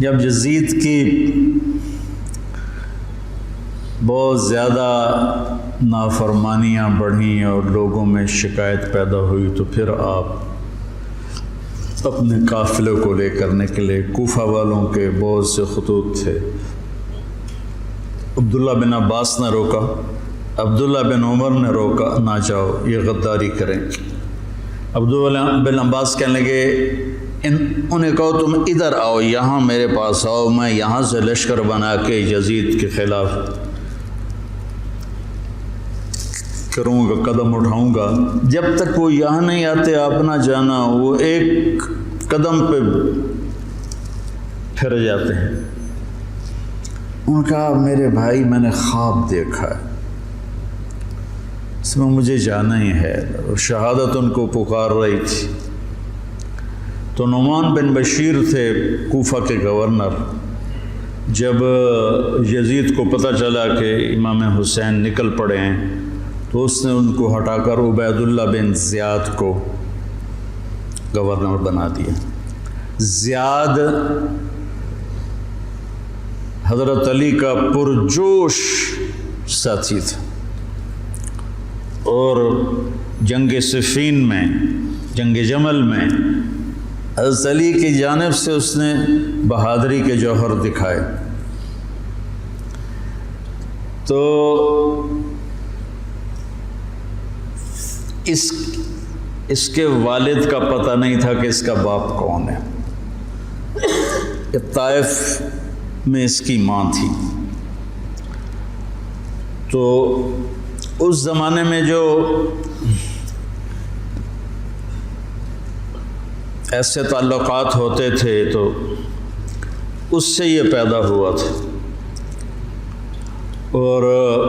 جب یزید کی بہت زیادہ نافرمانیاں بڑھیں اور لوگوں میں شکایت پیدا ہوئی تو پھر آپ اپنے قافلے کو لے کر نکلے۔ کوفہ والوں کے بہت سے خطوط تھے۔ عبداللہ بن عباس نے روکا، عبداللہ بن عمر نے روکا، نہ جاؤ، یہ غداری کریں۔ عبداللہ بن عباس کہنے لگے انہیں کہو تم ادھر آؤ، یہاں میرے پاس آؤ، میں یہاں سے لشکر بنا کے یزید کے خلاف کروں گا، قدم اٹھاؤں گا۔ جب تک وہ یہاں نہیں آتے آپ نہ جانا، وہ ایک قدم پہ پھر جاتے ہیں۔ انہوں نے کہا میرے بھائی میں نے خواب دیکھا ہے، اس میں مجھے جانا ہی ہے، اور شہادت ان کو پکار رہی تھی۔ تو نعمان بن بشیر تھے کوفہ کے گورنر۔ جب یزید کو پتہ چلا کہ امام حسین نکل پڑے ہیں تو اس نے ان کو ہٹا کر عبید اللہ بن زیاد کو گورنر بنا دیا۔ زیاد حضرت علی کا پرجوش ساتھی تھا، اور جنگ صفین میں، جنگ جمل میں حضرت علی کی جانب سے اس نے بہادری کے جوہر دکھائے۔ تو اس کے والد کا پتہ نہیں تھا کہ اس کا باپ کون ہے۔ طائف میں اس کی ماں تھی۔ تو اس زمانے میں جو ایسے تعلقات ہوتے تھے تو اس سے یہ پیدا ہوا تھا، اور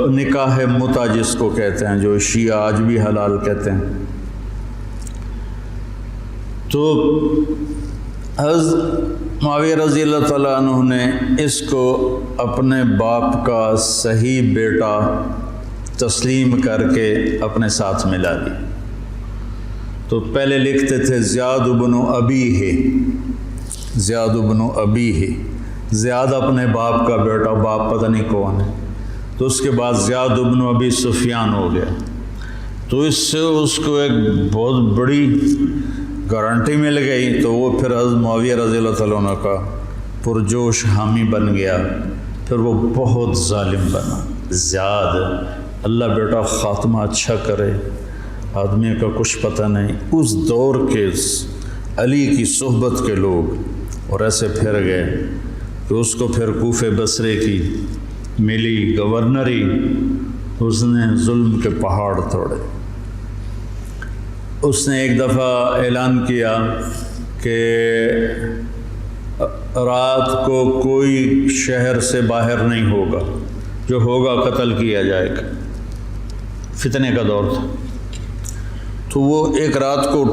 نکاح متع جس کو کہتے ہیں، جو شیعہ آج بھی حلال کہتے ہیں۔ تو حضرت معاویہ رضی اللہ تعالیٰ عنہ نے اس کو اپنے باپ کا صحیح بیٹا تسلیم کر کے اپنے ساتھ ملا لی۔ تو پہلے لکھتے تھے زیاد بن ابی ہے، زیاد بن ابی ہے، زیاد اپنے باپ کا بیٹا، باپ پتہ نہیں کون ہے۔ تو اس کے بعد زیاد بن ابی سفیان ہو گیا۔ تو اس سے اس کو ایک بہت بڑی گارنٹی مل گئی، تو وہ پھر حضرت معاویہ رضی اللہ تعالیٰ عنہ کا پرجوش حامی بن گیا۔ پھر وہ بہت ظالم بنا زیاد۔ اللہ بیٹا خاتمہ اچھا کرے، آدمی کا کچھ پتہ نہیں۔ اس دور کے علی کی صحبت کے لوگ اور ایسے پھر گئے کہ اس کو پھر کوفے بصرے کی ملی گورنری، اس نے ظلم کے پہاڑ توڑے۔ اس نے ایک دفعہ اعلان کیا کہ رات کو کوئی شہر سے باہر نہیں ہوگا، جو ہوگا قتل کیا جائے گا۔ فتنے کا دور تھا۔ تو وہ ایک رات کو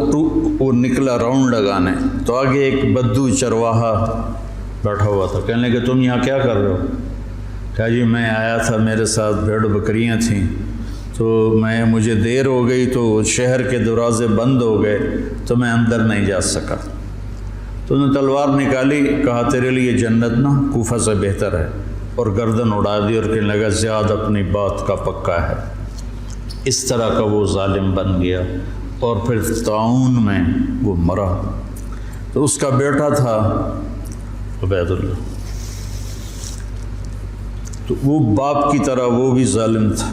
وہ نکلا راؤنڈ لگانے، تو آگے ایک بدو چرواہا بیٹھا ہوا تھا۔ کہنے لگے تم یہاں کیا کر رہے ہو؟ کہا جی میں آیا تھا، میرے ساتھ بھیڑ بکریاں تھیں، تو مجھے دیر ہو گئی تو شہر کے دروازے بند ہو گئے تو میں اندر نہیں جا سکا۔ تو انہوں نے تلوار نکالی، کہا تیرے لیے جنت نہ کوفہ سے بہتر ہے، اور گردن اڑا دی، اور کہنے لگا زیاد اپنی بات کا پکا ہے۔ اس طرح کا وہ ظالم بن گیا، اور پھر طاعون میں وہ مرا۔ تو اس کا بیٹا تھا عبید اللہ، تو وہ باپ کی طرح وہ بھی ظالم تھا،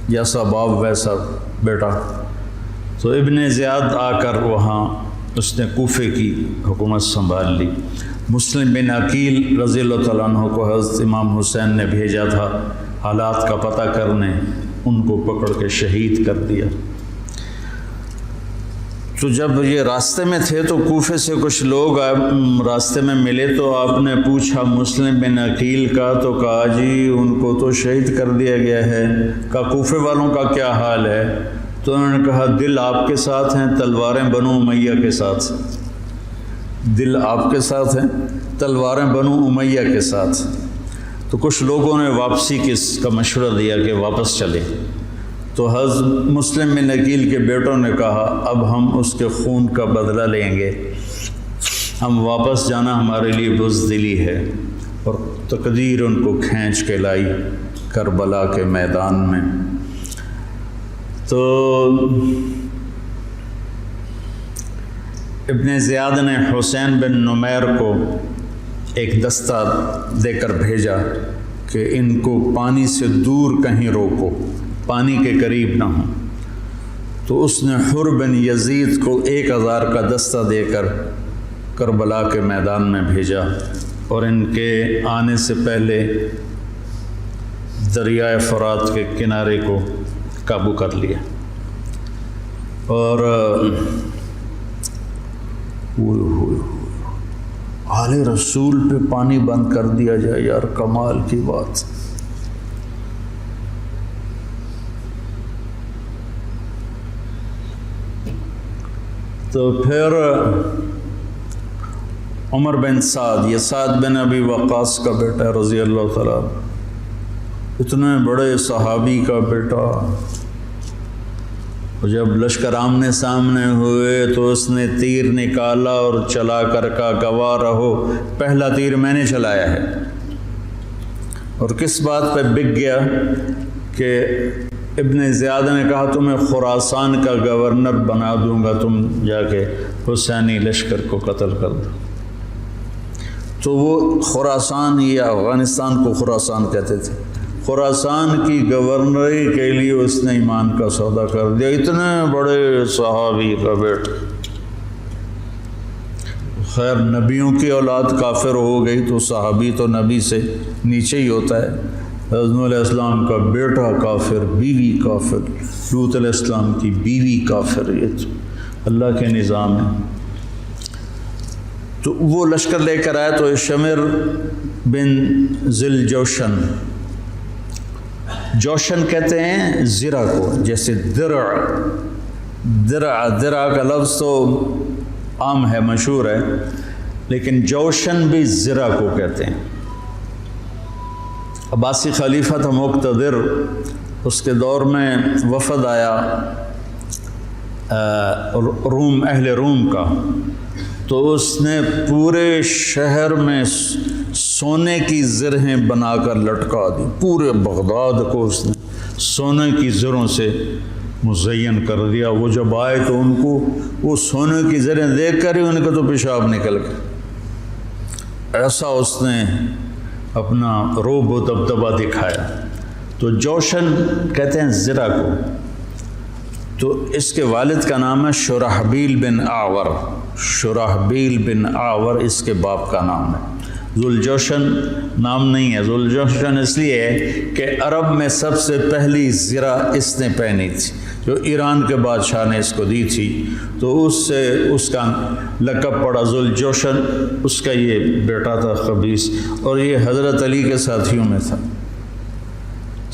جیسا باپ ویسا بیٹا۔ تو ابن زیاد آ کر وہاں اس نے کوفے کی حکومت سنبھال لی۔ مسلم بن عقیل رضی اللہ تعالیٰ عنہ کو حضرت امام حسین نے بھیجا تھا حالات کا پتہ کرنے، ان کو پکڑ کے شہید کر دیا۔ تو جب یہ راستے میں تھے تو کوفے سے کچھ لوگ راستے میں ملے، تو آپ نے پوچھا مسلم بن عقیل کا، تو کہا جی ان کو تو شہید کر دیا گیا ہے۔ کہا کوفے والوں کا کیا حال ہے؟ تو انہوں نے کہا دل آپ کے ساتھ ہیں، تلواریں بنو امیہ کے ساتھ۔ دل آپ کے ساتھ ہیں، تلواریں بنو امیہ کے ساتھ۔ تو کچھ لوگوں نے واپسی کا مشورہ دیا کہ واپس چلے۔ تو حضرت مسلم بن عقیل کے بیٹوں نے کہا اب ہم اس کے خون کا بدلہ لیں گے، ہم واپس جانا ہمارے لیے بزدلی ہے، اور تقدیر ان کو کھینچ کے لائی کربلا کے میدان میں۔ تو ابن زیاد نے حسین بن نمیر کو ایک دستہ دے کر بھیجا کہ ان کو پانی سے دور کہیں روکو، پانی کے قریب نہ ہوں۔ تو اس نے حر بن یزید کو 1000 کا دستہ دے کر کربلا کے میدان میں بھیجا، اور ان کے آنے سے پہلے دریائے فرات کے کنارے کو قابو کر لیا۔ اور آل رسول پہ پانی بند کر دیا جائے، یار کمال کی بات۔ تو پھر عمر بن سعد، یہ سعد بن ابی وقاص کا بیٹا رضی اللہ تعالیٰ، اتنے بڑے صحابی کا بیٹا، جب لشکر آمنے سامنے ہوئے تو اس نے تیر نکالا اور چلا کر کہا گواہ رہو پہلا تیر میں نے چلایا ہے۔ اور کس بات پہ بک گیا کہ ابن زیاد نے کہا تمہیں خراسان کا گورنر بنا دوں گا، تم جا کے حسینی لشکر کو قتل کر دو۔ تو وہ خراسان، یا افغانستان کو خراسان کہتے تھے، خراسان کی گورنری کے لیے اس نے ایمان کا سودا کر دیا، اتنے بڑے صحابی کا بیٹا۔ خیر نبیوں کی اولاد کافر ہو گئی تو صحابی تو نبی سے نیچے ہی ہوتا ہے۔ حضرت نوح علیہ السلام کا بیٹا کافر، بیوی کافر، لوط علیہ السلام کی بیوی کافر، یہ تو اللہ کے نظام ہے۔ تو وہ لشکر لے کر آیا تو شمر بن ذل جوشن، جوشن کہتے ہیں زرہ کو، جیسے درع کا لفظ تو عام ہے، مشہور ہے، لیکن جوشن بھی زرہ کو کہتے ہیں۔ عباسی خلیفہ تھا مقتدر، اس کے دور میں وفد آیا روم، اہل روم کا، تو اس نے پورے شہر میں سونے کی زرہیں بنا کر لٹکا دی، پورے بغداد کو اس نے سونے کی زروں سے مزین کر دیا۔ وہ جب آئے تو ان کو وہ سونے کی زریں دیکھ کر ہی ان کا تو پیشاب نکل گیا، ایسا اس نے اپنا روب و دبدبہ دکھایا۔ تو جوشن کہتے ہیں زرہ کو۔ تو اس کے والد کا نام ہے شرحبیل بن آور، شرحبیل بن آور اس کے باپ کا نام ہے۔ ذوالجوشن نام نہیں ہے، ذوالجوشن اس لیے ہے کہ عرب میں سب سے پہلی زرہ اس نے پہنی تھی، جو ایران کے بادشاہ نے اس کو دی تھی، تو اس سے اس کا لقب پڑا ذوالجوشن۔ اس کا یہ بیٹا تھا قبیس، اور یہ حضرت علی کے ساتھیوں میں تھا۔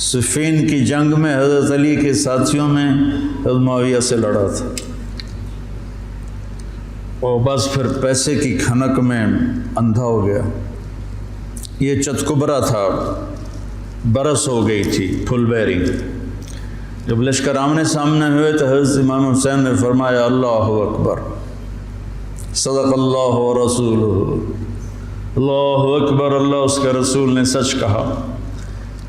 صفین کی جنگ میں حضرت علی کے ساتھیوں میں حضرت معاویہ سے لڑا تھا، اور بس پھر پیسے کی کھنک میں اندھا ہو گیا۔ یہ چتکبرا تھا، برس ہو گئی تھی، پھل بیری۔ جب لشکر آمنے سامنے ہوئے تو حضرت امام حسین نے فرمایا اللہ اکبر، صدق اللہ و رسولہ، اللہ اکبر، اللہ اس کے رسول نے سچ کہا۔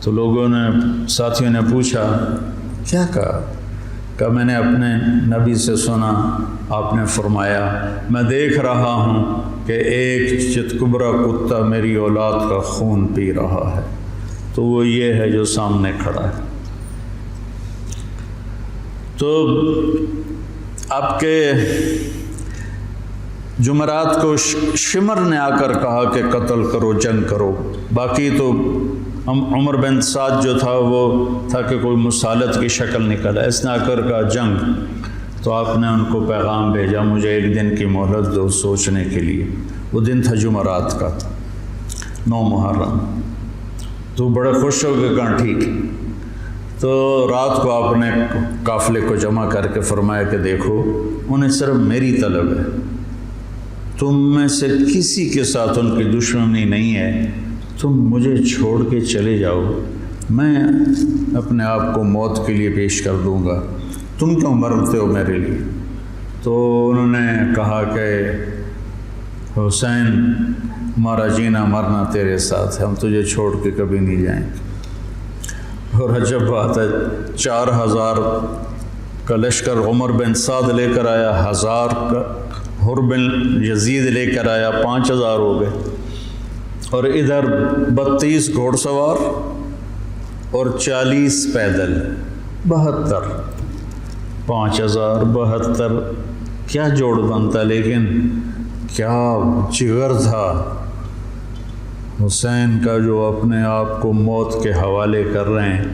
تو لوگوں نے، ساتھیوں نے پوچھا کیا کہا میں نے اپنے نبی سے سنا، آپ نے فرمایا میں دیکھ رہا ہوں کہ ایک چتکبرا کتا میری اولاد کا خون پی رہا ہے، تو وہ یہ ہے جو سامنے کھڑا ہے۔ تو آپ کے جمعرات کو شمر نے آ کر کہا کہ قتل کرو، جنگ کرو۔ باقی تو عمر بن سعد جو تھا وہ تھا کہ کوئی مسالت کی شکل نکلا، اس نے آ کر کہا جنگ۔ تو آپ نے ان کو پیغام بھیجا مجھے ایک دن کی مہلت دو سوچنے کے لیے۔ وہ دن تھا جمعرات کا، 9 محرم۔ تو بڑے خوش ہو گئے، کہا ٹھیک۔ تو رات کو آپ نے قافلے کو جمع کر کے فرمایا کہ دیکھو انہیں صرف میری طلب ہے، تم میں سے کسی کے ساتھ ان کی دشمنی نہیں ہے، تم مجھے چھوڑ کے چلے جاؤ، میں اپنے آپ کو موت کے لیے پیش کر دوں گا، تم کیوں مرتے ہو میرے لیے؟ تو انہوں نے کہا کہ حسین ہمارا جینا مرنا تیرے ساتھ ہے، ہم تجھے چھوڑ کے کبھی نہیں جائیں گے۔ اور عجب بات ہے، 4000 کا لشکر عمر بن سعد لے کر آیا، 1000 کا حر بن یزید لے کر آیا، 5000 ہو گئے، اور ادھر 32 گھوڑ سوار اور 40 پیدل، 72، 5000 72، کیا جوڑ بنتا، لیکن کیا جگر تھا حسین کا، جو اپنے آپ کو موت کے حوالے کر رہے ہیں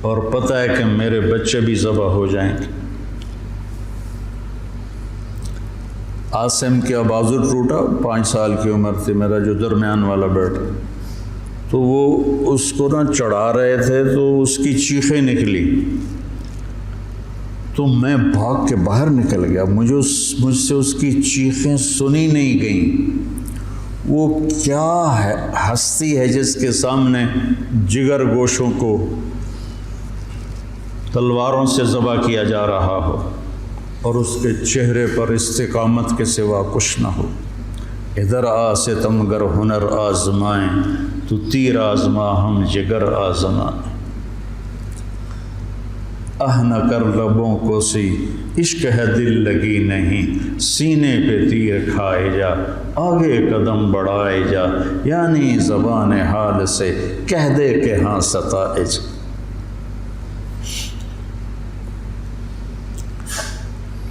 اور پتہ ہے کہ میرے بچے بھی ذبح ہو جائیں گے۔ عاصم کا بازو ٹوٹا، 5 سال کی عمر تھی، میرا جو درمیان والا بیٹا، تو وہ اس کو نہ چڑھا رہے تھے تو اس کی چیخیں نکلی، تو میں بھاگ کے باہر نکل گیا، مجھ سے اس کی چیخیں سنی نہیں گئیں۔ وہ کیا ہے ہستی ہے جس کے سامنے جگر گوشوں کو تلواروں سے ذبح کیا جا رہا ہو اور اس کے چہرے پر استقامت کے سوا کچھ نہ ہو۔ ادھر آ ستمگر ہنر آزمائیں، تو تیر آزما ہم جگر آزمائیں۔ نہ کر لبوں کو سی عشق ہے دل لگی نہیں، سینے پہ تیر کھائے جا آگے قدم بڑھائے جا، یعنی زبان حال سے کہہ دے کہ ہاں ستائج۔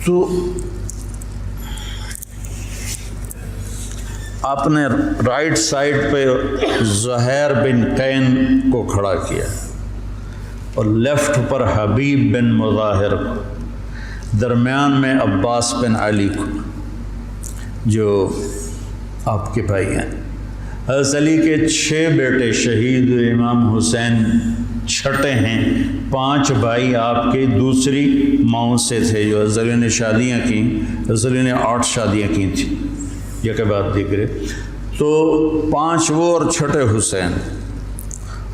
تو آپ نے رائٹ سائڈ پہ زہیر بن قین کو کھڑا کیا اور لیفٹ پر حبیب بن مظاہر کو، درمیان میں عباس بن علی کو، جو آپ کے بھائی ہیں۔ حضرت علی کے 6 بیٹے شہید ہوئے، امام حسین چھٹے ہیں، 5 بھائی آپ کے دوسری ماؤں سے تھے، جو حضرت علی نے شادیاں کیں، حضرت علی نے 8 شادیاں کی تھیں، یہ کہ بات دیکھ رہے، تو 5 وہ اور چھٹے حسین،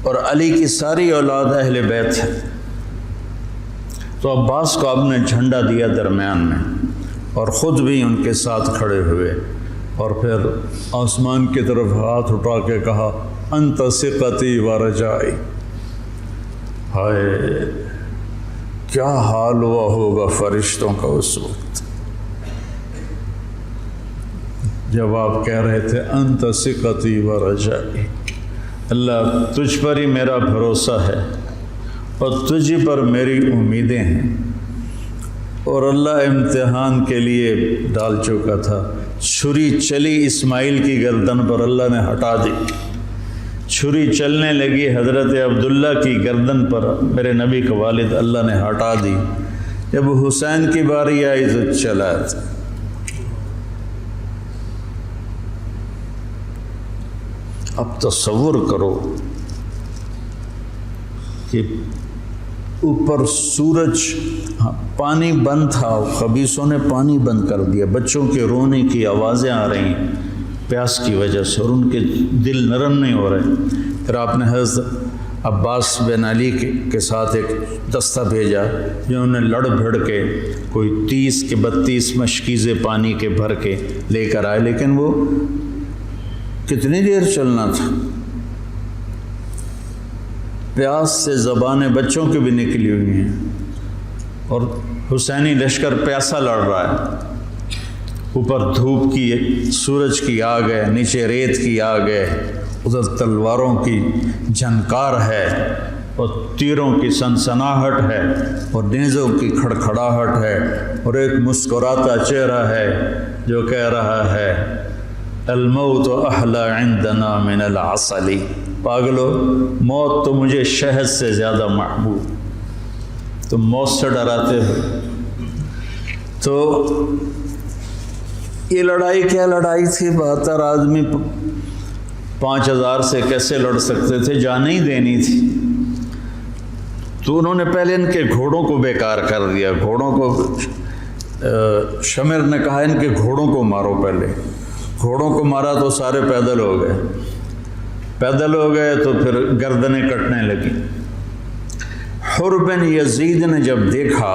اور علی کی ساری اولاد اہل بیت ہے۔ تو عباس کو آپ نے جھنڈا دیا درمیان میں اور خود بھی ان کے ساتھ کھڑے ہوئے، اور پھر آسمان کی طرف ہاتھ اٹھا کے کہا انت ثقتی و رجائی۔ ہائے کیا حال ہوا ہوگا فرشتوں کا اس وقت جب آپ کہہ رہے تھے انت ثقتی و رجائی، اللہ تجھ پر ہی میرا بھروسہ ہے اور تجھ پر میری امیدیں ہیں۔ اور اللہ امتحان کے لیے ڈال چکا تھا، چھری چلی اسماعیل کی گردن پر، اللہ نے ہٹا دی، چھری چلنے لگی حضرت عبداللہ کی گردن پر، میرے نبی کا والد، اللہ نے ہٹا دی۔ جب حسین کی باری آئی تو چلا تھا۔ اب تصور کرو کہ اوپر سورج، پانی بند تھا، خبیثوں نے پانی بند کر دیا، بچوں کے رونے کی آوازیں آ رہی ہیں پیاس کی وجہ سے، اور ان کے دل نرم نہیں ہو رہے۔ پھر آپ نے حضرت عباس بن علی کے ساتھ ایک دستہ بھیجا، جنہوں نے لڑ بھڑ کے کوئی 30 کے 32 مشکیزیں پانی کے بھر کے لے کر آئے، لیکن وہ کتنی دیر چلنا تھا، پیاس سے زبانیں بچوں کی بھی نکلی ہوئی ہیں، اور حسینی لشکر پیاسا لڑ رہا ہے، اوپر دھوپ کی، سورج کی آگ ہے، نیچے ریت کی آگ ہے، ادھر تلواروں کی جھنکار ہے اور تیروں کی سنسناہٹ ہے اور نیزوں کی کھڑکھڑاہٹ ہے، اور ایک مسکراتا چہرہ ہے جو کہہ رہا ہے الموت احلی عندنا من العسل، پاگلو موت تو مجھے شہد سے زیادہ محبوب، تم موت سے ڈراتے ہو۔ تو یہ لڑائی کیا لڑائی تھی، 72 آدمی 5000 سے کیسے لڑ سکتے تھے، جانیں ہی دینی تھی۔ تو انہوں نے پہلے ان کے گھوڑوں کو بیکار کر دیا، گھوڑوں کو، شمر نے کہا ان کے گھوڑوں کو مارو، پہلے گھوڑوں کو مارا تو سارے پیدل ہو گئے، پیدل ہو گئے تو پھر گردنیں کٹنے لگی۔ حر بن یزید نے جب دیکھا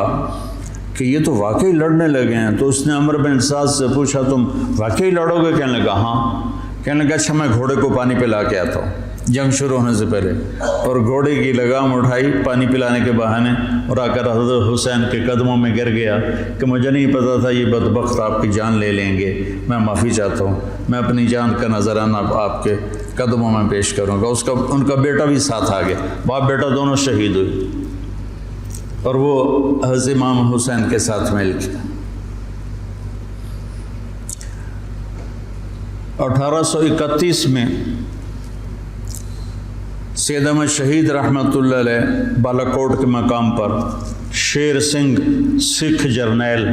کہ یہ تو واقعی لڑنے لگے ہیں. تو اس نے عمرو بن سعد سے پوچھا تم واقعی لڑو گے؟ کہنے لگا ہاں. کہنے لگا اچھا میں گھوڑے کو پانی پلا کے آتا ہوں جنگ شروع ہونے سے پہلے. اور گھوڑے کی لگام اٹھائی پانی پلانے کے بہانے اور آ کر حضرت حسین کے قدموں میں گر گیا کہ مجھے نہیں پتا تھا یہ بدبخت آپ کی جان لے لیں گے. میں معافی چاہتا ہوں، میں اپنی جان کا نذرانہ آپ کے قدموں میں پیش کروں گا. ان کا بیٹا بھی ساتھ آ گیا، باپ بیٹا دونوں شہید ہوئے اور وہ حضرت امام حسین کے ساتھ مل گیا. 1831 میں سید احمد شہید رحمۃ اللہ علیہ بالا کوٹ کے مقام پر شیر سنگھ سکھ جرنیل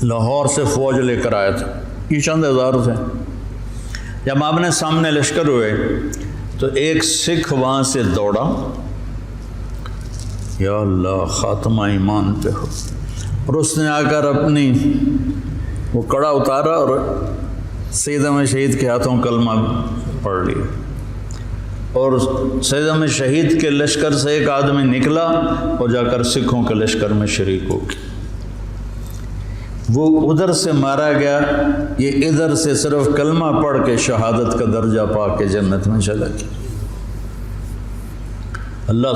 لاہور سے فوج لے کر آئے تھے. یہ چند ہزار تھے. جب آمنے سامنے لشکر ہوئے تو ایک سکھ وہاں سے دوڑا، یا اللہ خاتمہ ایمان پہ ہو، اور اس نے آ کر اپنی وہ کڑا اتارا اور سید احمد شہید کے ہاتھوں کلمہ پڑھ لیا. اور سید احمد شہید کے لشکر سے ایک آدمی نکلا اور جا کر سکھوں کے لشکر میں شریک ہو گیا. وہ ادھر سے مارا گیا، یہ ادھر سے صرف کلمہ پڑھ کے شہادت کا درجہ پا کے جنت میں چلا گیا. اللہ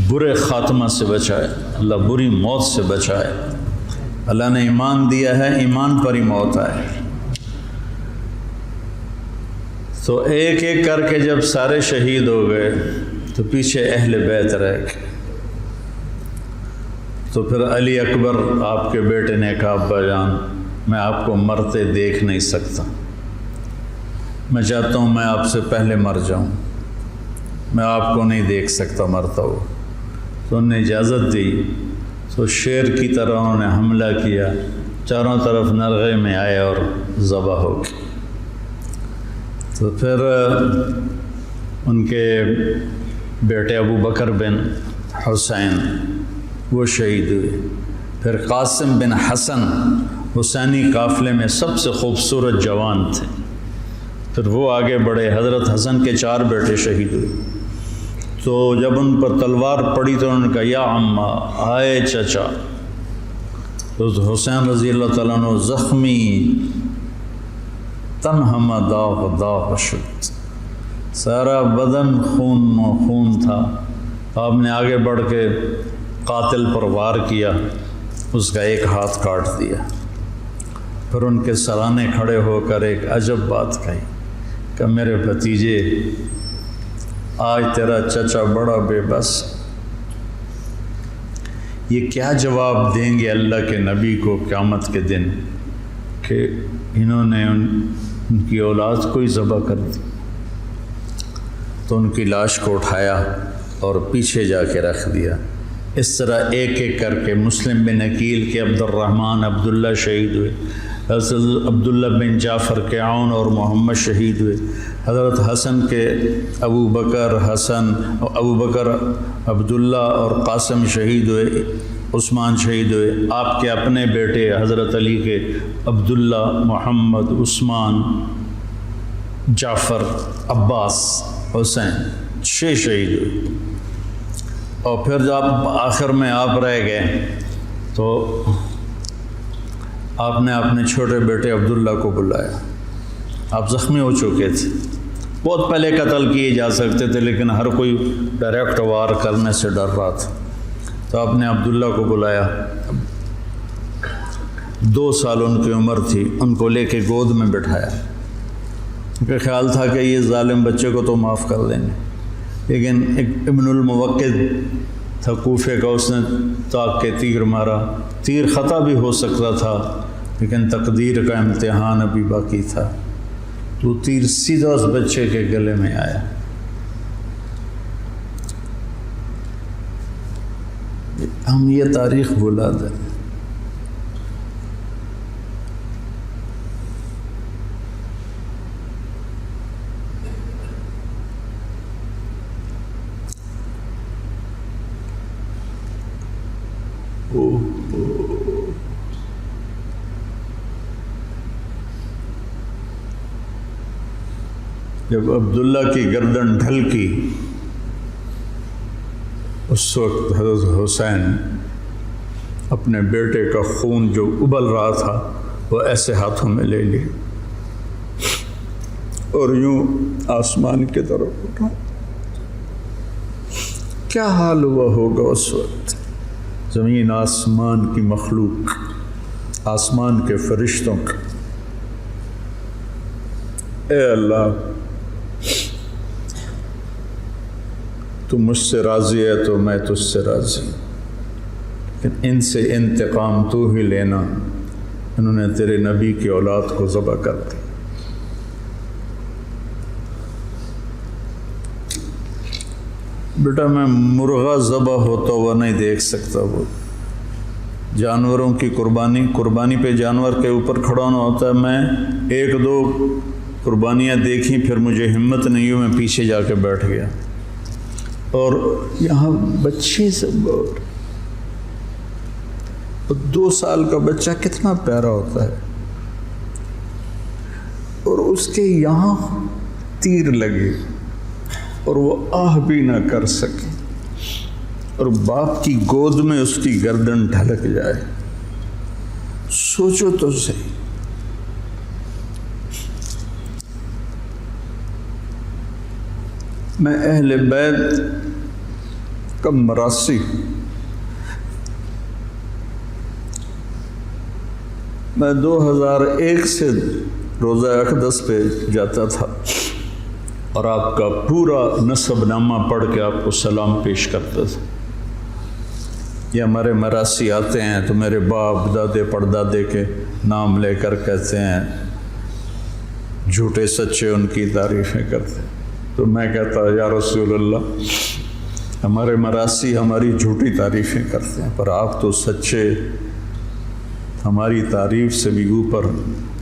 برے خاتمہ سے بچائے، اللہ بری موت سے بچائے. اللہ نے ایمان دیا ہے، ایمان پر ہی موت آئے. تو ایک ایک کر کے جب سارے شہید ہو گئے تو پیچھے اہل بیت رہ گئے. تو پھر علی اکبر آپ کے بیٹے نے کہا ابا جان میں آپ کو مرتے دیکھ نہیں سکتا، میں چاہتا ہوں میں آپ سے پہلے مر جاؤں، میں آپ کو نہیں دیکھ سکتا مرتا ہو. تو انہوں نے اجازت دی. تو شیر کی طرح انہوں نے حملہ کیا، چاروں طرف نرغے میں آئے اور ذبح ہو گئے. تو پھر ان کے بیٹے ابو بکر بن حسین وہ شہید ہوئے. پھر قاسم بن حسن حسینی قافلے میں سب سے خوبصورت جوان تھے. پھر وہ آگے بڑھے، حضرت حسن کے 4 بیٹے شہید ہوئے. تو جب ان پر تلوار پڑی تو انہوں نے کہا یا عمّا، آئے چچا. تو حسین رضی اللہ تعالیٰ عنہ زخمی تنہم داغ داغ شد، سارا بدن خون و خون تھا. آپ نے آگے بڑھ کے قاتل پر وار کیا، اس کا ایک ہاتھ کاٹ دیا. پھر ان کے سرانے کھڑے ہو کر ایک عجب بات کہی کہ میرے بھتیجے آج تیرا چچا بڑا بے بس، یہ کیا جواب دیں گے اللہ کے نبی کو قیامت کے دن کہ انہوں نے ان کی اولاد کو ہی ذبح کر دی. تو ان کی لاش کو اٹھایا اور پیچھے جا کے رکھ دیا. اس طرح ایک ایک کر کے مسلم بن عقیل کے عبد الرحمن عبداللہ شہید ہوئے، حضرت عبداللہ بن جعفر کے عون اور محمد شہید ہوئے، حضرت حسن کے ابو بکر حسن، ابو بکر عبداللہ اور قاسم شہید ہوئے، عثمان شہید ہوئے. آپ کے اپنے بیٹے حضرت علی کے عبداللہ، محمد، عثمان، جعفر، عباس، حسین 6 شہید ہوئے. اور پھر جب آخر میں آپ رہ گئے تو آپ نے اپنے چھوٹے بیٹے عبداللہ کو بلایا. آپ زخمی ہو چکے تھے، بہت پہلے قتل کیے جا سکتے تھے لیکن ہر کوئی ڈائریکٹ وار کرنے سے ڈر رہا تھا. تو آپ نے عبداللہ کو بلایا. 2 سال ان کی عمر تھی. ان کو لے کے گود میں بٹھایا. ان کا خیال تھا کہ یہ ظالم بچے کو تو معاف کر دیں گے، لیکن ایک ابن الموقد تھا کوفے کا، اس نے طاق کے تیر مارا. تیر خطا بھی ہو سکتا تھا لیکن تقدیر کا امتحان ابھی باقی تھا. تو تیر سیدھا اس بچے کے گلے میں آیا. ہم یہ تاریخ بھلا دیں. جب عبداللہ کی گردن ڈھلکی اس وقت حضرت حسین اپنے بیٹے کا خون جو ابل رہا تھا وہ ایسے ہاتھوں میں لے لی اور یوں آسمان کی طرف اٹھا. کیا حال ہوا ہوگا اس وقت زمین آسمان کی مخلوق، آسمان کے فرشتوں کا. اے اللہ تو مجھ سے راضی ہے تو میں تجھ سے راضی، لیکن ان سے انتقام تو ہی لینا. انہوں نے تیرے نبی کی اولاد کو ذبح کر دی. بیٹا میں مرغا ذبح ہوتا ہوا نہیں دیکھ سکتا. وہ جانوروں کی قربانی پہ جانور کے اوپر کھڑا ہونا ہوتا ہے. میں ایک دو قربانیاں دیکھیں پھر مجھے ہمت نہیں ہوئی، میں پیچھے جا کے بیٹھ گیا. اور یہاں بچے سب، 2 سال کا بچہ کتنا پیارا ہوتا ہے، اور اس کے یہاں تیر لگے اور وہ آہ بھی نہ کر سکے، اور باپ کی گود میں اس کی گردن ڈھلک جائے. سوچو تو صحیح. میں اہل بیت کا مراسی، میں 2001 سے روزہ اقدس پہ جاتا تھا اور آپ کا پورا نسب نامہ پڑھ کے آپ کو سلام پیش کرتا تھا. یہ ہمارے مراسی آتے ہیں تو میرے باپ دادے پردادے کے نام لے کر کہتے ہیں، جھوٹے سچے ان کی تعریفیں کرتے ہیں. تو میں کہتا یا رسول اللہ، ہمارے مراسی ہماری جھوٹی تعریفیں کرتے ہیں، پر آپ تو سچے، ہماری تعریف سے بھی اوپر.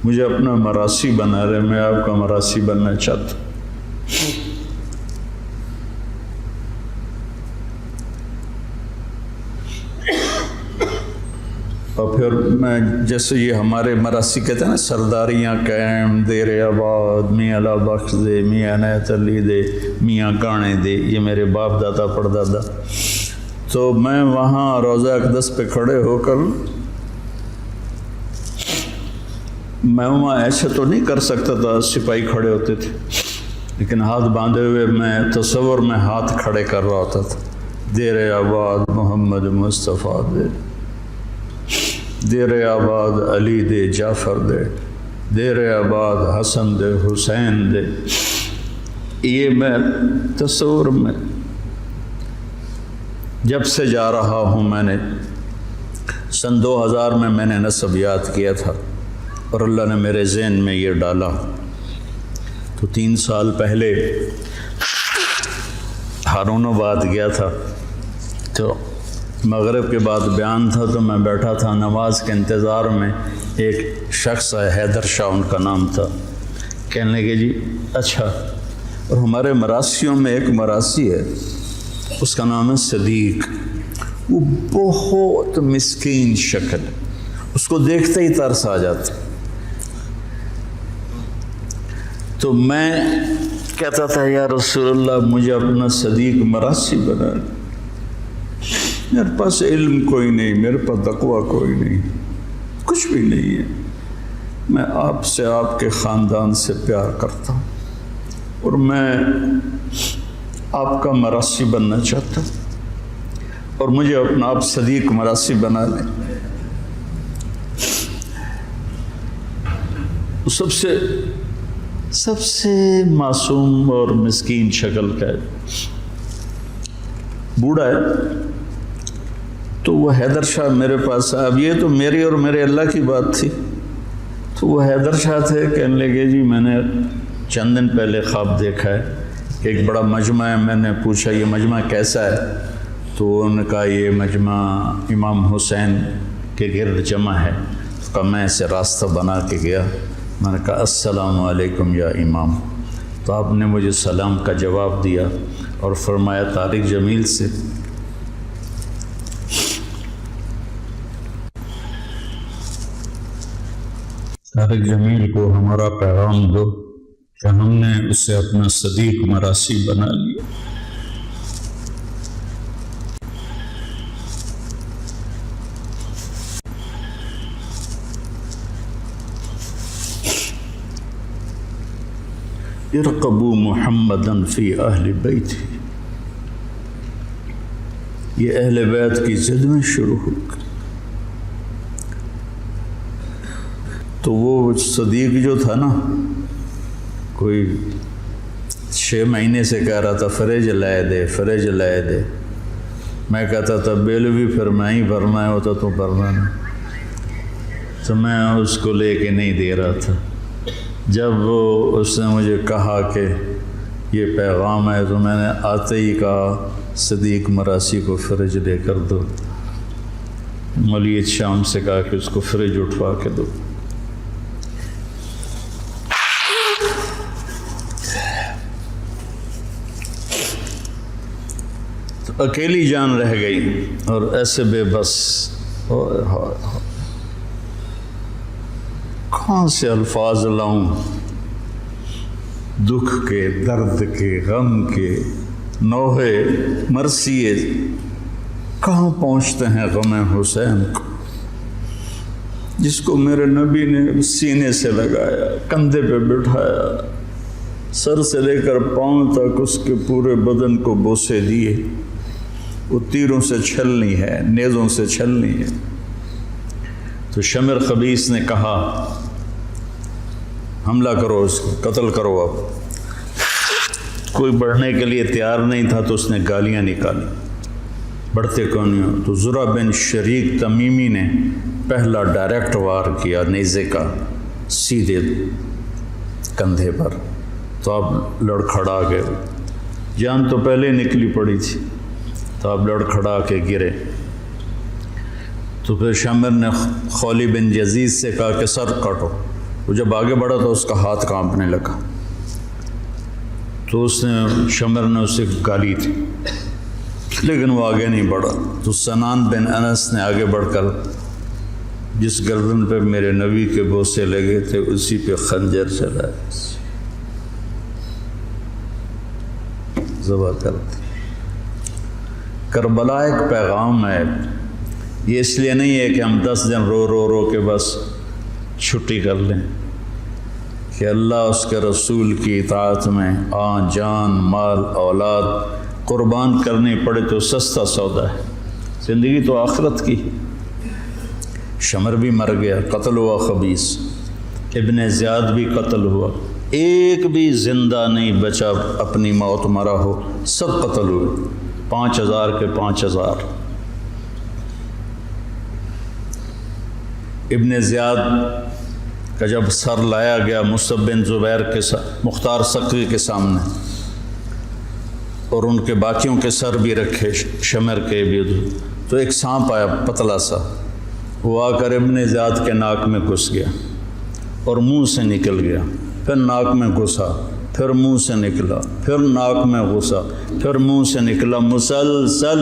مجھے اپنا مراسی بنا رہے، میں آپ کا مراسی بننا چاہتا ہوں. اور پھر میں جیسے یہ ہمارے مراسی کہتے ہیں نا، سرداریاں قائم، دیر آباد، میاں لا بخش دے، میاں عنایت علی دے، میاں گانے دے، یہ میرے باپ دادا پردادا. تو میں وہاں روزہ اقدس پہ کھڑے ہو کر میں وہاں ایسے تو نہیں کر سکتا تھا، سپاہی کھڑے ہوتے تھے، لیکن ہاتھ باندھے ہوئے میں تصور میں ہاتھ کھڑے کر رہا ہوتا تھا. دیر آباد محمد مصطفیٰ دے، دیر آباد علی دے جعفر دے، دیر آباد حسن دے حسین دے. یہ میں تصور میں جب سے جا رہا ہوں. میں نے سن 2000 میں نے نسب یاد کیا تھا اور اللہ نے میرے ذہن میں یہ ڈالا. تو 3 سال پہلے ہارون آباد گیا تھا، تو مغرب کے بعد بیان تھا، تو میں بیٹھا تھا نماز کے انتظار میں. ایک شخص ہے، حیدر شاہ ان کا نام تھا. کہنے لگے جی اچھا. اور ہمارے مراسیوں میں ایک مراسی ہے، اس کا نام ہے صدیق. وہ بہت مسکین شکل، اس کو دیکھتے ہی ترس آ جاتا. تو میں کہتا تھا یا رسول اللہ مجھے اپنا صدیق مراسی بنا. میرے پاس علم کوئی نہیں، میرے پاس تقویٰ کوئی نہیں، کچھ بھی نہیں ہے. میں آپ سے، آپ کے خاندان سے پیار کرتا ہوں اور میں آپ کا مراسی بننا چاہتا ہوں، اور مجھے اپنا آپ صدیق مراسی بنا لیں. سب سے معصوم اور مسکین شکل کا ہے، بوڑھا ہے. تو وہ حیدر شاہ میرے پاس، اب یہ تو میری اور میرے اللہ کی بات تھی. تو وہ حیدر شاہ تھے، کہنے لگے جی میں نے چند دن پہلے خواب دیکھا ہے کہ ایک بڑا مجمع ہے. میں نے پوچھا یہ مجمع کیسا ہے؟ تو انہوں نے کہا یہ مجمع امام حسین کے گرد جمع ہے. تو کہا میں اسے راستہ بنا کے گیا. میں نے کہا السلام علیکم یا امام. تو آپ نے مجھے سلام کا جواب دیا اور فرمایا طارق جمیل سے طارق جمیل کو ہمارا پیغام دو کہ ہم نے اسے اپنا صدیق مراسی بنا لیا. ارقبوا محمدا فی اہل بیت، یہ اہل بیت کی زد میں شروع ہو گئی۔ تو وہ صدیق جو تھا نا، کوئی 6 مہینے سے کہہ رہا تھا فریج لائے دے، فریج لائے دے۔ میں کہتا تھا بیل بھی پھر میں ہی بھرنا ہوتا تو بھرنا نہیں، تو میں اس کو لے کے نہیں دے رہا تھا۔ جب اس نے مجھے کہا کہ یہ پیغام ہے تو میں نے آتے ہی کہا صدیق مراسی کو فریج لے کر دو۔ مولوی شام سے کہا کہ اس کو فریج اٹھوا کے دو۔ تو اکیلی جان رہ گئی اور ایسے بے بس، کہاں سے الفاظ لاؤں، دکھ کے، درد کے، غم کے، نوحے مرثیے کہاں پہنچتے ہیں غم حسین کو، جس کو میرے نبی نے سینے سے لگایا، کندھے پہ بٹھایا، سر سے لے کر پاؤں تک اس کے پورے بدن کو بوسے دیے۔ وہ تیروں سے چھلنی ہے، نیزوں سے چھلنی ہے۔ تو شمر خبیث نے کہا حملہ کرو، اس کو قتل کرو۔ اب کوئی بڑھنے کے لیے تیار نہیں تھا تو اس نے گالیاں نکالی، بڑھتے کیوں نہیں ہو؟ تو زرع بن شریک تمیمی نے پہلا ڈائریکٹ وار کیا نیزے کا سیدھے کندھے پر، تو اب لڑکھڑا گئے، جان تو پہلے نکلی پڑی تھی، تو اب لڑکھڑا کے گرے۔ تو پھر شمر نے خولی بن یزید سے کہا کہ سر کاٹو۔ وہ جب آگے بڑھا تو اس کا ہاتھ کانپنے لگا، تو اس نے شمر نے اسے گالی تھی، لیکن وہ آگے نہیں بڑھا۔ تو سنان بن انس نے آگے بڑھ کر جس گردن پہ میرے نبی کے بوسے لگے تھے اسی پہ خنجر چلایا، ذبح کر دی۔ کربلا ایک پیغام ہے، یہ اس لیے نہیں ہے کہ ہم 10 دن رو رو رو کے بس چھٹی کر لیں، کہ اللہ اس کے رسول کی اطاعت میں جان مال اولاد قربان کرنی پڑے تو سستا سودا ہے۔ زندگی تو آخرت کی ہے۔ شمر بھی مر گیا، قتل ہوا خبیث، ابن زیاد بھی قتل ہوا، ایک بھی زندہ نہیں بچا اپنی موت مرا ہو، سب قتل ہوئے، 5000 کے 5000۔ ابن زیاد کا جب سر لایا گیا مصعب بن زبیر کے مختار سقفی کے سامنے، اور ان کے باقیوں کے سر بھی رکھے، شمر کے بھی، تو ایک سانپ آیا پتلا سا، وہ آ کر ابن زیاد کے ناک میں گھس گیا اور منہ سے نکل گیا، پھر ناک میں گھسا، پھر منہ سے نکلا، پھر ناک میں گھسا، پھر منہ سے نکلا، مسلسل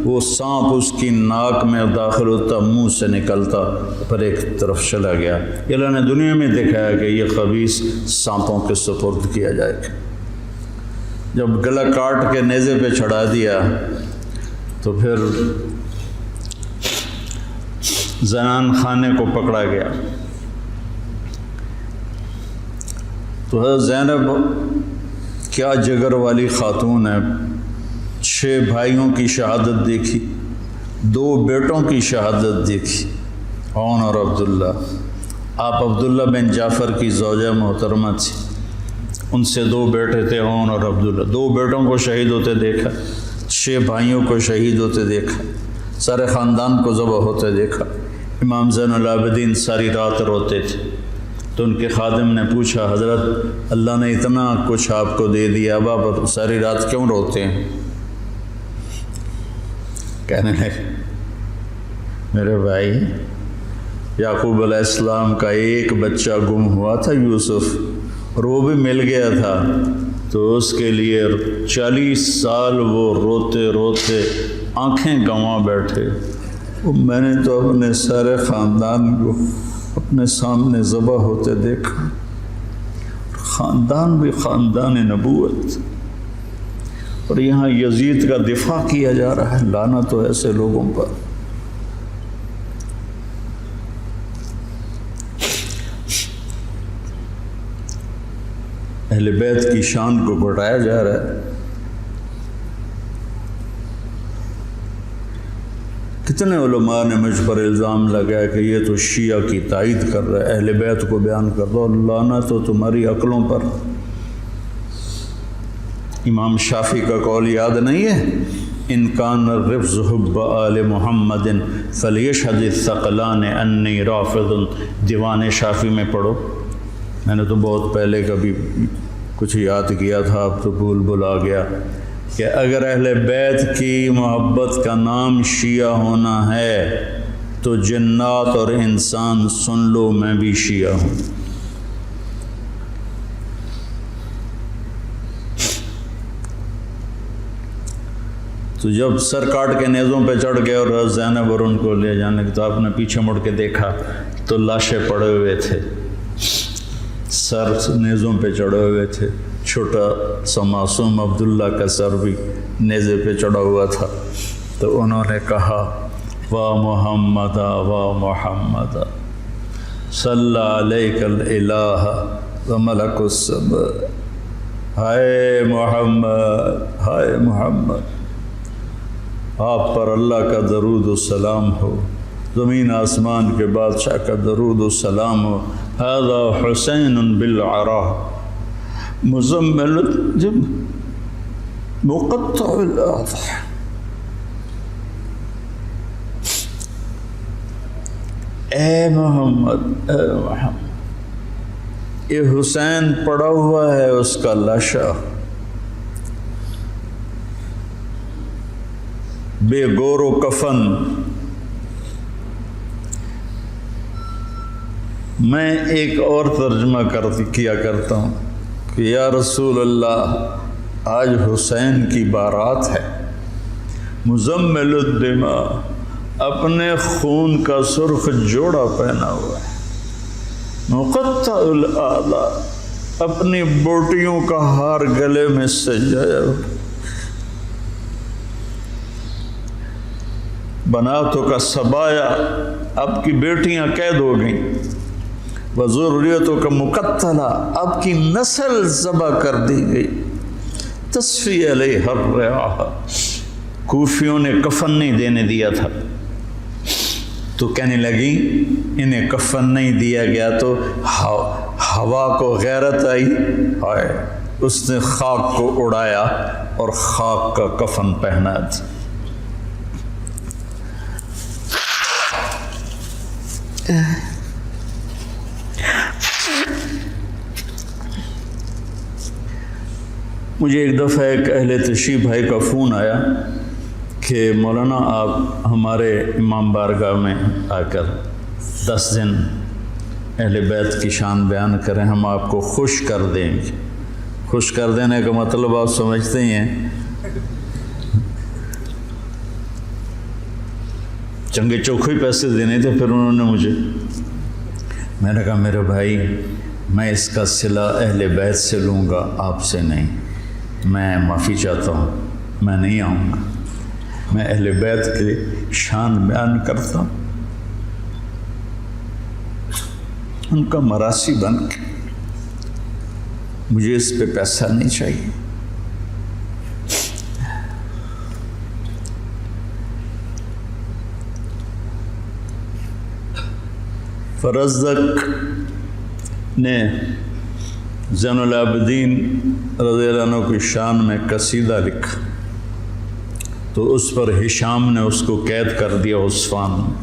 وہ سانپ اس کی ناک میں داخل ہوتا، منہ سے نکلتا، پر ایک طرف چلا گیا۔ اللہ نے دنیا میں دکھایا کہ یہ خبیث سانپوں کے سپرد کیا جائے گا۔ جب گلا کاٹ کے نیزے پہ چڑھا دیا تو پھر زنان خانے کو پکڑا گیا۔ تو حضرت زینب کیا جگر والی خاتون ہے، 6 بھائیوں کی شہادت دیکھی، 2 بیٹوں کی شہادت دیکھی، عون اور عبداللہ۔ آپ عبداللہ بن جعفر کی زوجہ محترمہ تھی، ان سے 2 بیٹے تھے، عون اور عبداللہ۔ 2 بیٹوں کو شہید ہوتے دیکھا، 6 بھائیوں کو شہید ہوتے دیکھا، سارے خاندان کو ذبح ہوتے دیکھا۔ امام زین العابدین ساری رات روتے تھے، تو ان کے خادم نے پوچھا حضرت اللہ نے اتنا کچھ آپ کو دے دیا، اب آپ ساری رات کیوں روتے ہیں؟ کہنے لگے میرے بھائی یعقوب علیہ السلام کا ایک بچہ گم ہوا تھا، یوسف، اور وہ بھی مل گیا تھا، تو اس کے لیے 40 سال وہ روتے روتے آنکھیں گنوا بیٹھے۔ میں نے تو اپنے سارے خاندان کو اپنے سامنے ذبح ہوتے دیکھا، خاندان بھی خاندان نبوت، اور یہاں یزید کا دفاع کیا جا رہا ہے۔ لعنت تو ایسے لوگوں پر۔ اہل بیت کی شان کو گھٹایا جا رہا ہے۔ کتنے علماء نے مجھ پر الزام لگایا کہ یہ تو شیعہ کی تائید کر رہا ہے، اہل بیت کو بیان کر دو، لعنت تو تمہاری عقلوں پر۔ امام شافعی کا قول یاد نہیں ہے؟ ان کان الرفض حب آل محمد فلیشہد الثقلان انی رافض، دیوان شافعی میں پڑھو۔ میں نے تو بہت پہلے کبھی کچھ یاد کیا تھا، اب تو بھول آ گیا کہ اگر اہل بیت کی محبت کا نام شیعہ ہونا ہے تو جنات اور انسان سن لو، میں بھی شیعہ ہوں۔ تو جب سر کاٹ کے نیزوں پہ چڑھ گئے اور زینب اور ان کو لے جانے تو آپ نے پیچھے مڑ کے دیکھا تو لاشیں پڑے ہوئے تھے، سر نیزوں پہ چڑھے ہوئے تھے، چھوٹا سا معصوم عبداللہ کا سر بھی نیزے پہ چڑھا ہوا تھا۔ تو انہوں نے کہا وا محمد وا محمد صلی علیک الالہ و ملک السماء، ہائے محمد، ہائے محمد، آپ پر اللہ کا درود و سلام ہو، زمین آسمان کے بادشاہ کا درود و سلام ہو۔ ھذا حسین بالعراء مزمل الجب مقطع الاضحى، اے محمد، اے محمد، یہ حسین پڑا ہوا ہے اس کا لاشا، بے گور و کفن۔ میں ایک اور ترجمہ کیا کرتا ہوں کہ یا رسول اللہ، آج حسین کی بارات ہے، مزمل الدماء، اپنے خون کا سرخ جوڑا پہنا ہوا ہے، مقطع الاعضاء، اپنی بوٹیوں کا ہار گلے میں سجایا ہوا، بناتوں کا سبایا، آپ کی بیٹیاں قید ہو گئیں، وذریتوں کا مقتلہ، آپ کی نسل ذبح کر دی گئی، تصفی علیہ الرعاہ، کوفیوں نے کفن نہیں دینے دیا تھا تو کہنے لگی انہیں کفن نہیں دیا گیا تو ہوا کو غیرت آئی، ہائے، اس نے خاک کو اڑایا اور خاک کا کفن پہنا دیا۔ مجھے ایک دفعہ ایک اہل تشریف بھائی کا فون آیا کہ مولانا آپ ہمارے امام بارگاہ میں آ کر 10 دن اہل بیت کی شان بیان کریں، ہم آپ کو خوش کر دیں گے۔ خوش کر دینے کا مطلب آپ سمجھتے ہی ہیں، چنگے چوکھے پیسے دینے تھے۔ پھر انہوں نے مجھے، میں نے کہا میرے بھائی، میں اس کا صلہ اہل بیت سے لوں گا، آپ سے نہیں، میں معافی چاہتا ہوں، میں نہیں آؤں گا، میں اہل بیت کی شان بیان کرتا ہوں، ان کا مراسی بن کے، مجھے اس پہ پیسہ نہیں چاہیے۔ فرزدق نے زین العابدین رضی اللہ عنہ کی شان میں قصیدہ لکھا تو اس پر ہشام نے اس کو قید کر دیا عثمان میں،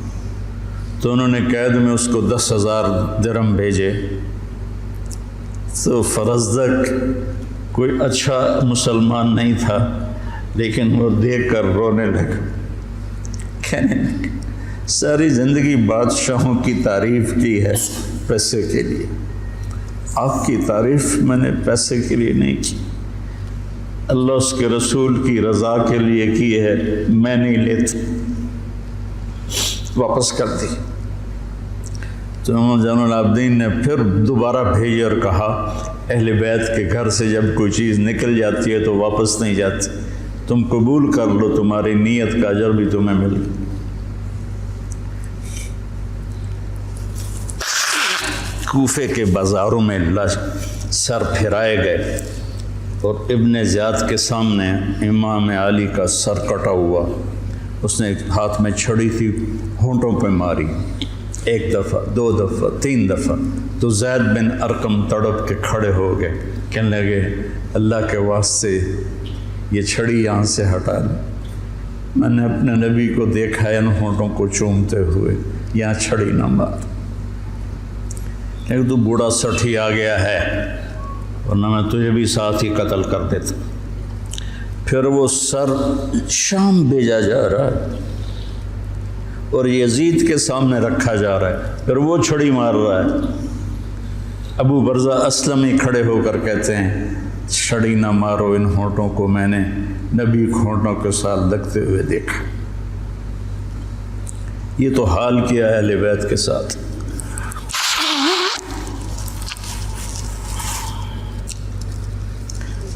تو انہوں نے قید میں اس کو 10,000 درہم بھیجے۔ تو فرزدق کوئی اچھا مسلمان نہیں تھا، لیکن وہ دیکھ کر رونے لگا، کہنے لگا ساری زندگی بادشاہوں کی تعریف کی ہے پیسے کے لیے، آپ کی تعریف میں نے پیسے کے لیے نہیں کی، اللہ اس کے رسول کی رضا کے لیے کی ہے، میں نہیں لیتا، واپس کر دی۔ تو امام زین العابدین نے پھر دوبارہ بھیجے اور کہا اہل بیت کے گھر سے جب کوئی چیز نکل جاتی ہے تو واپس نہیں جاتی، تم قبول کر لو، تمہاری نیت کا اجر بھی تمہیں مل گیا۔ کوفے کے بازاروں میں سر پھرائے گئے اور ابن زیاد کے سامنے امام علی کا سر کٹا ہوا، اس نے ہاتھ میں چھڑی تھی، ہونٹوں پہ ماری، 1 دفعہ 2 دفعہ 3 دفعہ، تو زید بن ارقم تڑپ کے کھڑے ہو گئے، کہنے لگے اللہ کے واسطے یہ چھڑی یہاں سے ہٹا لیں، میں نے اپنے نبی کو دیکھا ہے ان ہونٹوں کو چومتے ہوئے، یہاں چھڑی نہ مار، کہ تو بوڑھا سٹھی آ گیا ہے، ورنہ میں تجھے بھی ساتھ ہی قتل کر دیتا۔ پھر وہ سر شام بھیجا جا رہا ہے اور یزید کے سامنے رکھا جا رہا ہے، پھر وہ چھڑی مار رہا ہے۔ ابو برزہ اسلمی کھڑے ہو کر کہتے ہیں چھڑی نہ مارو ان ہونٹوں کو، میں نے نبی کو ہونٹوں کے ساتھ لگتے ہوئے دیکھا۔ یہ تو حال کیا ہے اہل بیت کے ساتھ۔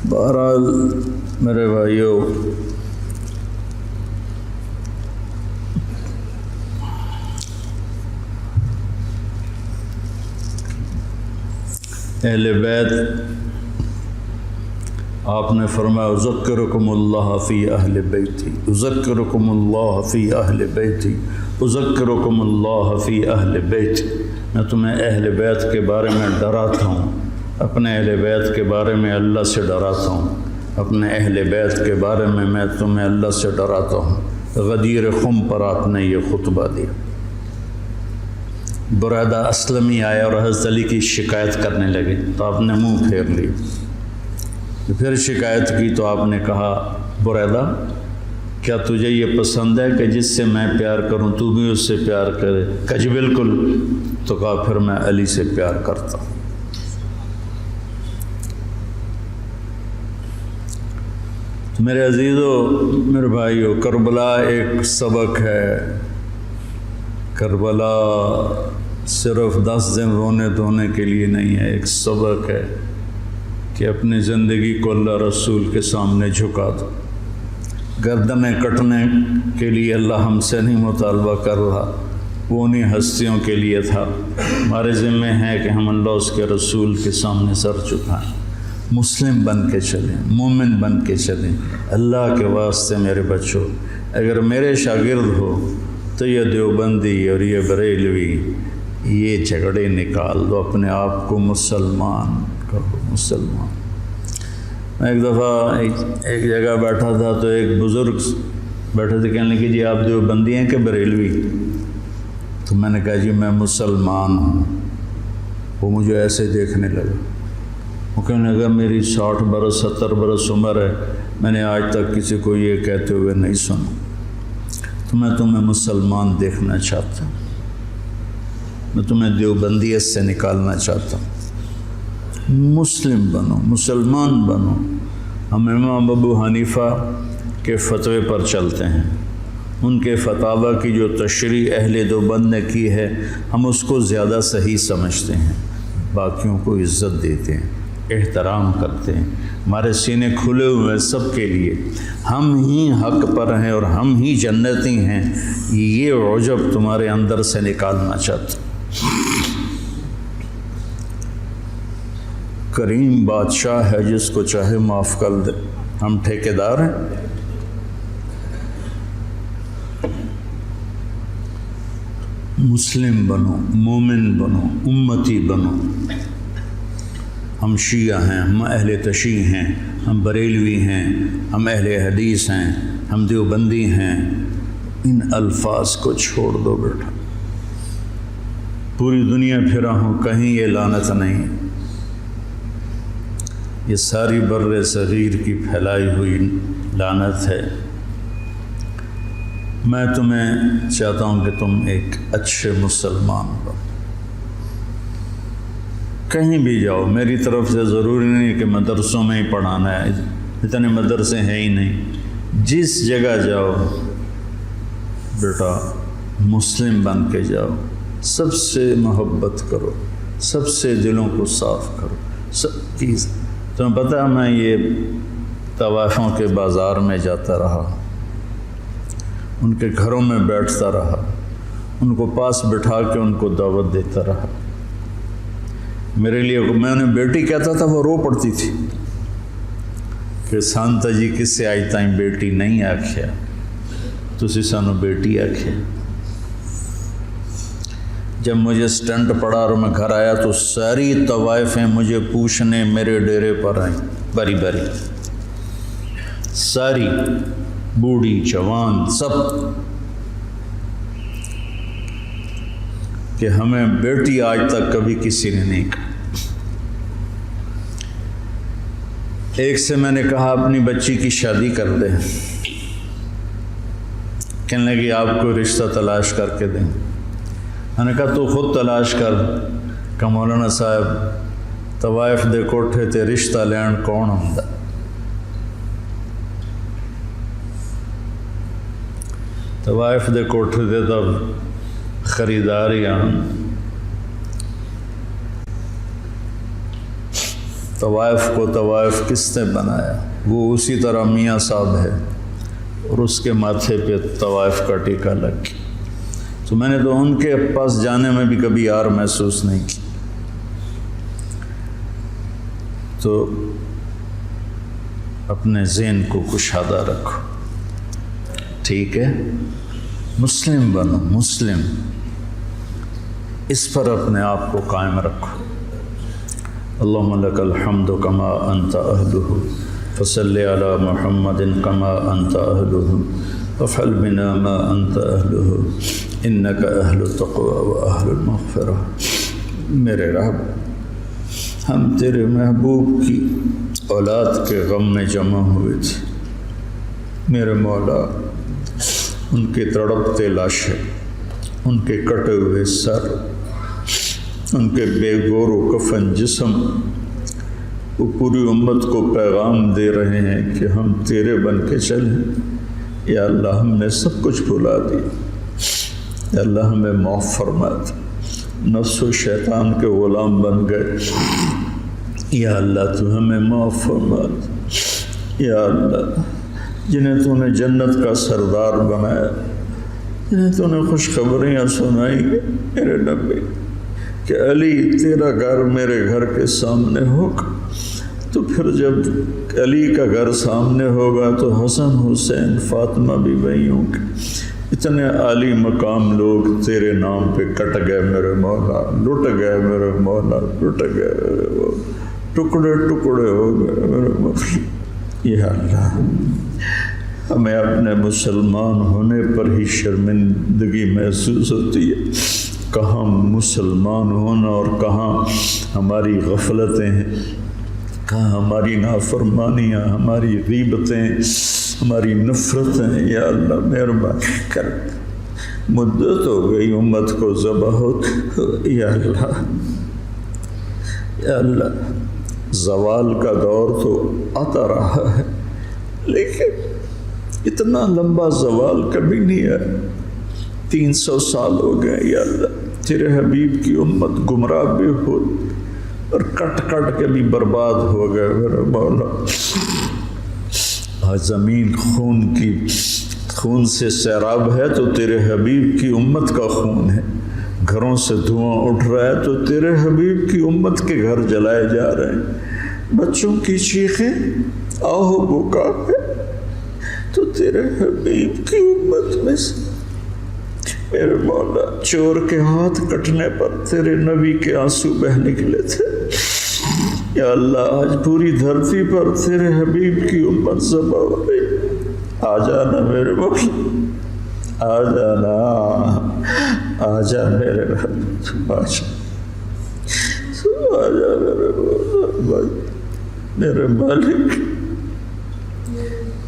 بہرحال میرے بھائیوں، اہل بیت آپ نے فرمایا اذکرکم اللہ فی اہل بیتی، اذکرکم اللہ فی اہل بیتی، اذکرکم اللہ فی اہل بیتی، میں تمہیں اہل بیت کے بارے میں ڈراتا ہوں، اپنے اہل بیت کے بارے میں اللہ سے ڈراتا ہوں، اپنے اہل بیت کے بارے میں تمہیں اللہ سے ڈراتا ہوں۔ غدیر خم پر آپ نے یہ خطبہ دیا۔ بریدہ اسلمی آئے اور حضرت علی کی شکایت کرنے لگے تو آپ نے منہ پھیر لی، پھر شکایت کی تو آپ نے کہا بریدہ کیا تجھے یہ پسند ہے کہ جس سے میں پیار کروں تو بھی اس سے پیار کرے؟ کہا جی بالکل، تو کہا پھر میں علی سے پیار کرتا ہوں۔ میرے عزیزو، میرے بھائیو، کربلا ایک سبق ہے۔ کربلا صرف 10 دن رونے دھونے کے لیے نہیں ہے، ایک سبق ہے کہ اپنی زندگی کو اللہ رسول کے سامنے جھکا دو۔ گردنیں کٹنے کے لیے اللہ ہم سے نہیں مطالبہ کر رہا، وہ انہیں ہستیوں کے لیے تھا۔ ہمارے ذمہ ہے کہ ہم اللہ اس کے رسول کے سامنے سر جھکائیں، مسلم بن کے چلیں، مومن بن کے چلیں۔ اللہ کے واسطے میرے بچوں، اگر میرے شاگرد ہو تو یہ دیوبندی اور یہ بریلوی یہ جھگڑے نکال دو، اپنے آپ کو مسلمان کرو، مسلمان۔ میں ایک دفعہ ایک جگہ بیٹھا تھا تو ایک بزرگ بیٹھے تھے، کہنے لگے جی آپ دیوبندی ہیں کہ بریلوی؟ تو میں نے کہا جی میں مسلمان ہوں۔ وہ مجھے ایسے دیکھنے لگا، وہ کہنے لگا میری 60 برس 70 برس عمر ہے، میں نے آج تک کسی کو یہ کہتے ہوئے نہیں سنا، تو میں تمہیں مسلمان دیکھنا چاہتا ہوں، میں تمہیں دیوبندیت سے نکالنا چاہتا ہوں۔ مسلم بنو، مسلمان بنو۔ ہم امام ابو حنیفہ کے فتوے پر چلتے ہیں، ان کے فتاوی کی جو تشریح اہل دیوبند نے کی ہے ہم اس کو زیادہ صحیح سمجھتے ہیں، باقیوں کو عزت دیتے ہیں، احترام کرتے ہیں، ہمارے سینے کھلے ہوئے ہیں سب کے لیے، ہم ہی حق پر ہیں اور ہم ہی جنتی ہیں، یہ عجب تمہارے اندر سے نکالنا چاہتا ہوں۔ کریم بادشاہ ہے جس کو چاہے معاف کر دے، ہم ٹھیکیدار ہیں۔ مسلم بنو، مومن بنو، امتی بنو۔ ہم شیعہ ہیں، ہم اہل تشیع ہیں، ہم بریلوی ہیں، ہم اہل حدیث ہیں، ہم دیوبندی ہیں، ان الفاظ کو چھوڑ دو بیٹا۔ پوری دنیا پھرا ہوں، کہیں یہ لعنت نہیں، یہ ساری بر صغیر کی پھیلائی ہوئی لعنت ہے۔ میں تمہیں چاہتا ہوں کہ تم ایک اچھے مسلمان بنو، کہیں بھی جاؤ، میری طرف سے ضروری نہیں کہ مدرسوں میں ہی پڑھانا ہے، اتنے مدرسے ہیں ہی نہیں، جس جگہ جاؤ بیٹا مسلم بن کے جاؤ، سب سے محبت کرو، سب سے دلوں کو صاف کرو، سب چیز۔ تمہیں پتہ ہے میں یہ طوائفوں کے بازار میں جاتا رہا، ان کے گھروں میں بیٹھتا رہا، ان کو پاس بٹھا کے ان کو دعوت دیتا رہا، میرے لیے میں انہیں بیٹی کہتا تھا، وہ رو پڑتی تھی کہ سانتا جی کس سے آج تائیں بیٹی نہیں آکھیا، تسی سانو بیٹی آکھیا۔ جب مجھے سٹنٹ پڑا اور میں گھر آیا تو ساری طوائفیں مجھے پوچھنے میرے ڈیرے پر آئیں، باری باری، ساری، بوڑھی جوان سب، کہ ہمیں بیٹی آج تک کبھی کسی نے نہیں کہا۔ ایک سے میں نے کہا اپنی بچی کی شادی کر دیں، کہنے لگی آپ کو رشتہ تلاش کر کے دیں۔ میں نے کہا تو خود تلاش کر، کہ مولانا صاحب طوائف دے کوٹھے تے رشتہ لین کون ہوندا؟ طوائف دے کوٹھے تے تو خریدار ہی آن۔ طوائف کو طوائف کس نے بنایا؟ وہ اسی طرح میاں صاحب ہے اور اس کے ماتھے پہ طوائف کا ٹیکہ لگ گیا۔ تو میں نے تو ان کے پاس جانے میں بھی کبھی یار محسوس نہیں کی۔ تو اپنے ذہن کو کشادہ رکھو، ٹھیک ہے؟ مسلم بنو، مسلم، اس پر اپنے آپ کو قائم رکھو۔ اللہم لک الحمد کما انت اہلہ فصلی علی محمد کما انت اہلہ وافعل بنا ما انت اہلہ انک اہل التقوی و اہل المغفرہ۔ میرے رب، ہم تیرے محبوب کی اولاد کے غم میں جمع ہوئے تھے، میرے مولا ان کے تڑپتے لاشیں، ان کے کٹے ہوئے سر، ان کے بے گور و کفن جسم، وہ پوری امت کو پیغام دے رہے ہیں کہ ہم تیرے بن کے چلیں۔ یا اللہ ہم نے سب کچھ بھلا دیا، یا اللہ ہمیں معاف فرما دے، نفس و شیطان کے غلام بن گئے، یا اللہ تو ہمیں معاف فرما دے۔ یا اللہ جنہیں تو نے جنت کا سردار بنایا، جنہیں تو نے خوشخبریاں سنائی میرے نبی کہ علی تیرا گھر میرے گھر کے سامنے ہوگا، تو پھر جب علی کا گھر سامنے ہوگا تو حسن حسین فاطمہ بھی وہیں ہوں گے۔ اتنے عالی مقام لوگ تیرے نام پہ کٹ گئے میرے مولا، لٹ گئے میرے مولا، لٹ گئے میرے مولا، ٹکڑے ٹکڑے ہو گئے میرے مولا۔ یا اللہ ہمیں اپنے مسلمان ہونے پر ہی شرمندگی محسوس ہوتی ہے، کہاں مسلمان ہونا اور کہاں ہماری غفلتیں ہیں، کہاں ہماری نافرمانیاں، ہماری غیبتیں، ہماری نفرتیں۔ یا اللہ مہربانی کر، مدت ہو گئی امت کو ذبح ہوتے۔ یا اللہ، یا اللہ زوال کا دور تو آتا رہا ہے، لیکن اتنا لمبا زوال کبھی نہیں ہے۔ 300 سال ہو گئے یا اللہ، تیرے حبیب کی امت گمراہ بھی ہو اور کٹ کٹ کے بھی برباد ہو گئے میرے مولا۔ آج زمین خون سے سیراب ہے تو تیرے حبیب کی امت کا خون ہے، گھروں سے دھواں اٹھ رہا ہے تو تیرے حبیب کی امت کے گھر جلائے جا رہے ہیں، بچوں کی چیخیں آہو بکا ہے تو تیرے حبیب کی امت میں سے میرے مولا چور کے ہاتھ کٹنے پر تیرے نبی کے آنسو بہ نکلے تھے۔ یا اللہ آج پوری دھرتی پر تیرے حبیب کی امت ذبح ہو گئی، آ جانا میرے مولا، آ جانا، آ جا میرے رب، آ جا میرے مولا، میرے مالک،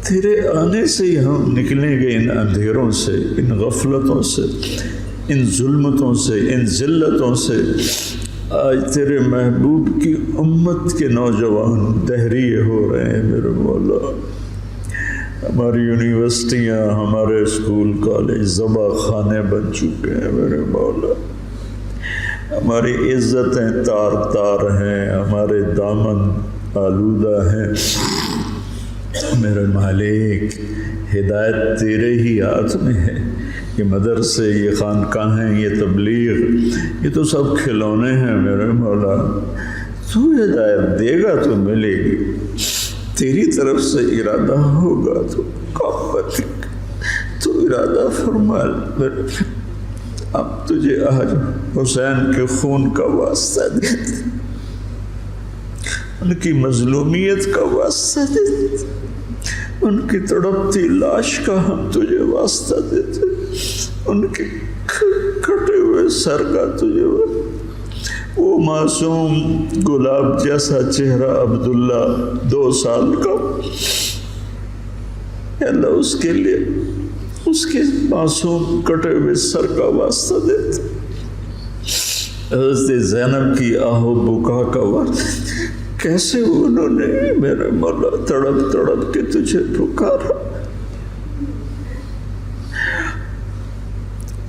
تیرے آنے سے ہی ہم نکلیں گے ان اندھیروں سے، ان غفلتوں سے، ان ظلمتوں سے، ان ذلتوں سے۔ آج تیرے محبوب کی امت کے نوجوان دہریے ہو رہے ہیں میرے مولا، ہماری یونیورسٹیاں، ہمارے اسکول کالج ذبح خانے بن چکے ہیں میرے مولا، ہماری عزتیں تار تار ہیں، ہمارے دامن آلودہ ہیں میرے مالک۔ ہدایت تیرے ہی ہاتھ میں ہے، یہ مدرسے، یہ خانقاہیں، یہ تبلیغ، یہ تو سب کھلونے ہیں میرے مولا۔ تو ہدایت دے گا تو ملے گی، تیری طرف سے ارادہ ہوگا تو تو ارادہ فرما۔ اب تجھے آج حسین کے خون کا واسطہ دیتے، ان کی مظلومیت کا واسطہ دیتے، ان کی تڑپتی لاش کا ہم تجھے واسطہ دیتے، ان کے کٹے ہوئے سر کا تجھے وہ معصوم گلاب جیسا چہرہ عبداللہ 2 سال کا، اللہ اس کے لیے اس کے معصوم کٹے ہوئے سر کا واسطہ دیتے، حضرت زینب کی آہو بکا کا واسطہ، کیسے انہوں نے میرے مولا تڑپ تڑپ کے تجھے پکارا۔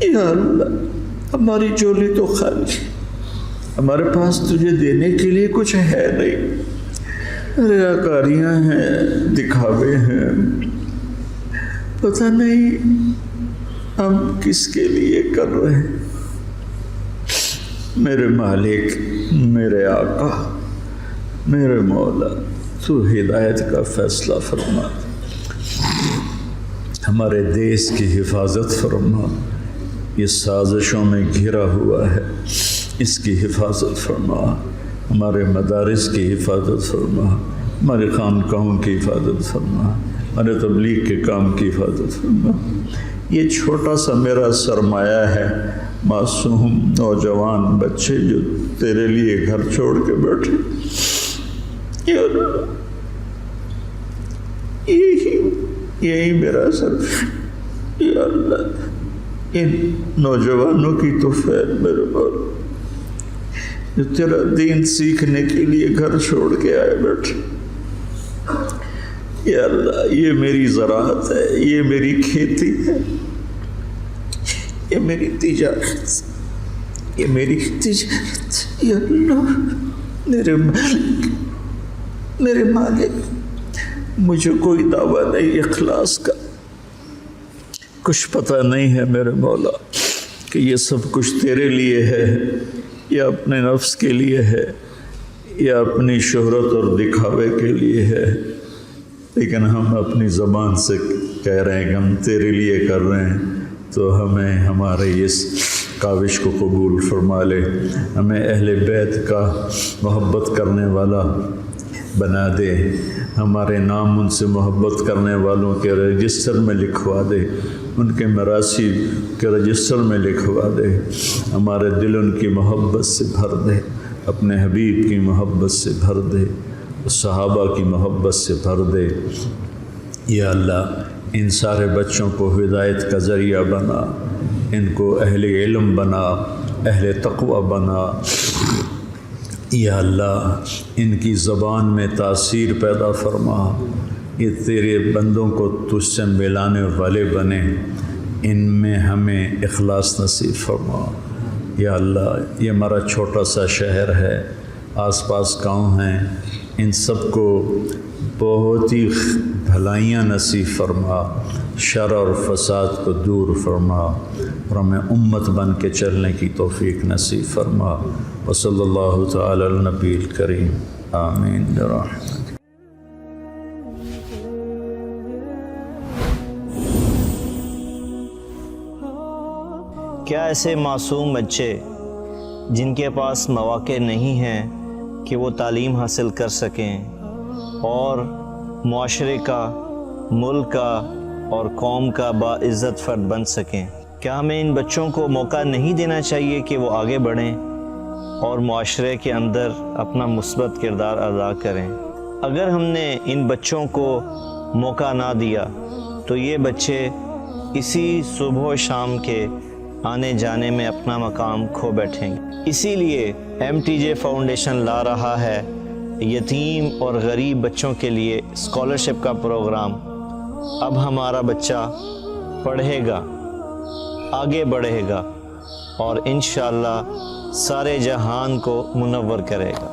یا اللہ ہماری جھولی تو خالی، ہمارے پاس تجھے دینے کے لیے کچھ ہے نہیں، ریاکاریاں ہیں، دکھاوے ہیں، پتہ نہیں ہم کس کے لیے کر رہے ہیں۔ میرے مالک، میرے آقا، میرے مولا، تو ہدایت کا فیصلہ فرما، ہمارے دیس کی حفاظت فرما، یہ سازشوں میں گھرا ہوا ہے، اس کی حفاظت فرما، ہمارے مدارس کی حفاظت فرما، ہمارے خانقاہوں کی حفاظت فرما، ہمارے تبلیغ کے کام کی حفاظت فرما۔ یہ چھوٹا سا میرا سرمایہ ہے، معصوم نوجوان بچے جو تیرے لیے گھر چھوڑ کے بیٹھے، یا اللہ یہی میرا سر، یا اللہ ان نوجوانوں کی تو خیر میرے مولا جو تیرا دین سیکھنے کے لیے گھر چھوڑ کے آئے بیٹھے، یا اللہ یہ میری زراعت ہے، یہ میری کھیتی ہے، یہ میری تجارت، یہ میری تجارت، یا اللہ میرے مالک، مجھے کوئی دعویٰ نہیں اخلاص کا، کچھ پتہ نہیں ہے میرے مولا کہ یہ سب کچھ تیرے لیے ہے یا اپنے نفس کے لیے ہے یا اپنی شہرت اور دکھاوے کے لیے ہے، لیکن ہم اپنی زبان سے کہہ رہے ہیں کہ ہم تیرے لیے کر رہے ہیں، تو ہمیں ہمارے اس کاوش کو قبول فرما لے، ہمیں اہل بیت کا محبت کرنے والا بنا دے، ہمارے نام ان سے محبت کرنے والوں کے رجسٹر میں لکھوا دے، ان کے مراثی کے رجسٹر میں لکھوا دے، ہمارے دل ان کی محبت سے بھر دے، اپنے حبیب کی محبت سے بھر دے، صحابہ کی محبت سے بھر دے۔ یا اللہ ان سارے بچوں کو ہدایت کا ذریعہ بنا، ان کو اہل علم بنا، اہل تقوی بنا، یا اللہ ان کی زبان میں تاثیر پیدا فرما، یہ تیرے بندوں کو تجھ سے ملانے والے بنے، ان میں ہمیں اخلاص نصیب فرما۔ یا اللہ یہ ہمارا چھوٹا سا شہر ہے، آس پاس گاؤں ہیں، ان سب کو بہت ہی بھلائیاں نصیب فرما، شر اور فساد کو دور فرما، اور ہمیں امت بن کے چلنے کی توفیق نصیب فرما۔ وصلی اللہ تعالی علی النبی الکریم، آمین برحمتک۔ کیا ایسے معصوم بچے جن کے پاس مواقع نہیں ہیں کہ وہ تعلیم حاصل کر سکیں اور معاشرے کا، ملک کا اور قوم کا باعزت فرد بن سکیں، کیا ہمیں ان بچوں کو موقع نہیں دینا چاہیے کہ وہ آگے بڑھیں اور معاشرے کے اندر اپنا مثبت کردار ادا کریں؟ اگر ہم نے ان بچوں کو موقع نہ دیا تو یہ بچے اسی صبح و شام کے آنے جانے میں اپنا مقام کھو بیٹھیں گے۔ اسی لیے MTJ فاؤنڈیشن لا رہا ہے یتیم اور غریب بچوں کے لیے اسکالرشپ کا پروگرام۔ اب ہمارا بچہ پڑھے گا، آگے بڑھے گا اور انشاءاللہ سارے جہان کو منور کرے گا۔